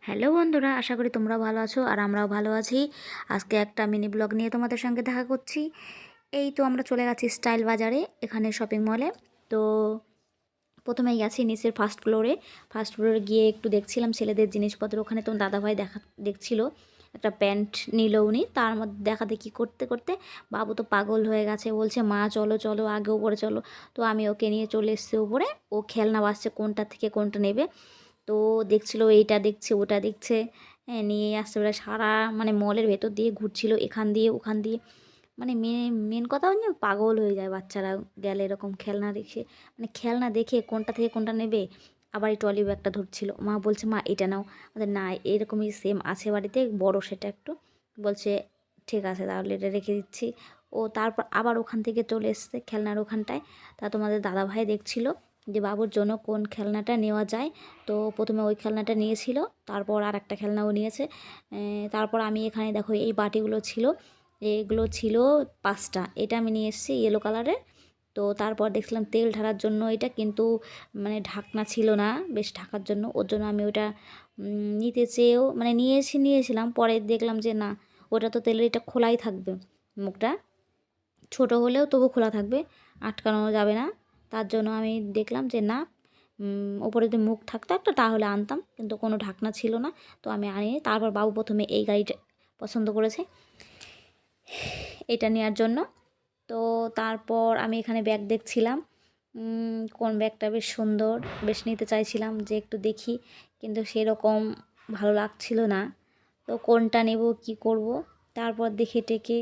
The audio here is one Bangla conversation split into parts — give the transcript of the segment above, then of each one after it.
হ্যালো বন্ধুরা, আশা করি তোমরা ভালো আছো আর আমরাও ভালো আছি। আজকে একটা মিনি ব্লগ নিয়ে তোমাদের সঙ্গে দেখা করছি। এই তো আমরা চলে গেছি স্টাইল বাজারে, এখানে শপিং মলে। তো প্রথমেই গেছি নিচের ফার্স্ট ফ্লোরে গিয়ে একটু দেখছিলাম ছেলেদের জিনিসপত্র। ওখানে তো দাদাভাই দেখছিল একটা প্যান্ট নিল উনি, তার মধ্যে দেখা দেখি করতে করতে বাবু তো পাগল হয়ে গেছে, বলছে মা চলো চলো আগে উপরে চলো। তো আমি ওকে নিয়ে চলে এসেছি উপরে। ও খেলনা বাসছে কোনটা থেকে কোনটা নেবে। তো দেখছিল এইটা দেখছে ওটা দেখছে, হ্যাঁ নিয়ে আসছে ওরা সারা মানে মলের ভেতর দিয়ে ঘুরছিল, এখান দিয়ে ওখান দিয়ে। মানে মেন কথা হচ্ছে পাগল হয়ে যায় বাচ্চারা গেলে এরকম খেলনা দেখে, মানে খেলনা দেখে কোনটা থেকে কোনটা নেবে। আবার এই ট্রলি ব্যাগটা ধরছিল, মা বলছে মা এটা নাও, আমাদের না এরকমই সেম আছে বাড়িতে বড়, সেটা একটু বলছে ঠিক আছে তাহলে এটা রেখে দিচ্ছি। ও তারপর আবার ওখান থেকে চলে এসছে খেলনার ওখানটায়। তা তোমাদের দাদাভাই দেখছিল যে বাবুর জন্য কোন খেলনাটা নেওয়া যায়। তো প্রথমে ওই খেলনাটা নিয়েছিল, তারপর আর একটা খেলনাও নিয়েছে। তারপর আমি এখানে দেখো এই বাটিগুলো ছিল, এগুলো ছিল 5টা, এটা আমি নিয়ে এসেছি ইয়েলো কালারের। তো তারপর দেখছিলাম তেল ঢালার জন্য এটা, কিন্তু মানে ঢাকনা ছিল না বেশ ঢাকার জন্য, ওর জন্য আমি ওটা নিতে চেয়েও মানে নিয়েছিলাম, পরে দেখলাম যে না, ওটা তো তেলের এটা খোলাই থাকবে, মুখটা ছোট হলেও তবু খোলা থাকবে, আটকানো যাবে না। তার জন্য আমি দেখলাম যে না, ওপরে যদি মুখ থাকতো একটা তাহলে আনতাম, কিন্তু কোনো ঢাকনা ছিল না। তো আমি আনিনি। তারপর বাবু প্রথমে এই গাড়িটা পছন্দ করেছে এটা নেওয়ার জন্য। তো তারপর আমি এখানে ব্যাগ দেখছিলাম, কোন ব্যাগটা বেশ সুন্দর, বেশ নিতে চাইছিলাম যে একটু দেখি, কিন্তু সেরকম ভালো লাগছিল না। তো কোনটা নেব কি করব, তারপর দেখে টেকে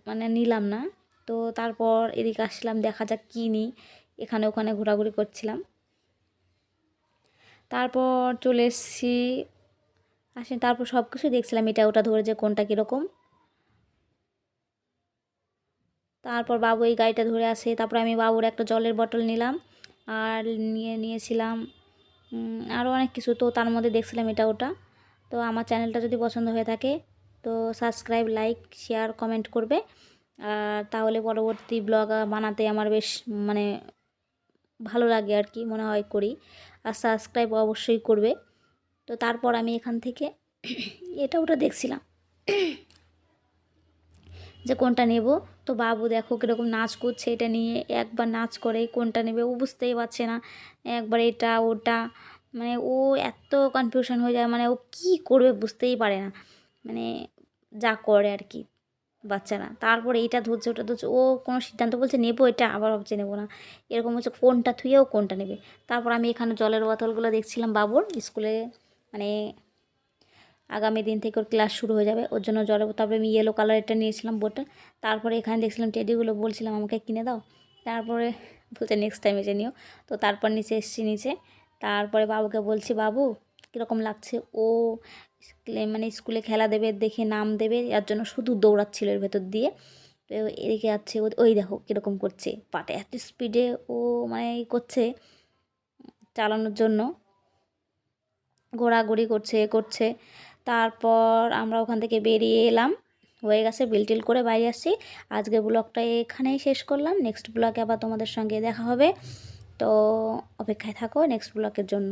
মানে নিলাম না। তো তারপর এদিকে আসলাম, দেখা যাক কী নিই, এখানে ওখানে ঘোরাঘুরি করছিলাম। তারপর চলে এসেছি, তারপর সব কিছু দেখছিলাম এটা ওটা ধরে যে কোনটা কীরকম। তারপর বাবু এই গাড়িটা ধরে আসে, তারপর আমি বাবুর একটা জলের বটল নিলাম, আর নিয়েছিলাম আরও অনেক কিছু। তো তার মধ্যে দেখছিলাম এটা ওটা। তো আমার চ্যানেলটা যদি পছন্দ হয়ে থাকে তো সাবস্ক্রাইব, লাইক, শেয়ার, কমেন্ট করবে। তাহলে পরবর্তী ব্লগ বানাতে আমার বেশ মানে ভালো লাগে আর কি, মনে হয় করি। আর সাবস্ক্রাইব অবশ্যই করবে। তো তারপর আমি এখান থেকে এটা ওটা দেখছিলাম যে কোনটা নেব। তো বাবু দেখো কীরকম নাচ করছে, এটা নিয়ে একবার নাচ করে কোনটা নেবে ও বুঝতেই পারছে না, একবার এটা ওটা, মানে ও এত কনফিউশন হয়ে যায়, মানে ও কী করবে বুঝতেই পারে না, মানে যা করে আর কি বাচ্চারা। তারপরে এইটা ধরছে ওটা ধরছে, ও কোনো সিদ্ধান্ত বলছে নেবো এটা, আবার ভাবছে নেবো না, এরকম হচ্ছে কোনটা থুয়েও কোনটা নেবে। তারপর আমি এখানে জলের বোতলগুলো দেখছিলাম বাবুর স্কুলে, মানে আগামী দিন থেকে ওর ক্লাস শুরু হয়ে যাবে, ওর জন্য জলের বোতল। তারপরে আমি ইয়েলো কালারেরটা নিয়েছিলাম বোতল। তারপরে এখানে দেখছিলাম টেডিগুলো, বলছিলাম আমাকে কিনে দাও, তারপরে বলছে নেক্সট টাইম এসে নিও। তো তারপর নিচে এসেছি নিচে। তারপরে বাবুকে বলছি বাবু কীরকম লাগছে, ও মানে স্কুলে খেলা দেবে দেখে নাম দেবে, এর জন্য শুধু দৌড়াচ্ছিল এর ভেতর দিয়ে। তো এদিকে যাচ্ছে, ওই দেখো কীরকম করছে, পাটে এত স্পিডে ও মানে করছে চালানোর জন্য, ঘোরাঘুরি করছে করছে। তারপর আমরা ওখান থেকে বেরিয়ে এলাম, হয়ে গেছে বিল টিল করে বাইরে আসছি। আজকের ব্লগটা এখানেই শেষ করলাম, নেক্সট ব্লগে আবার তোমাদের সঙ্গে দেখা হবে। তো অপেক্ষায় থাকো নেক্সট ব্লগের জন্য।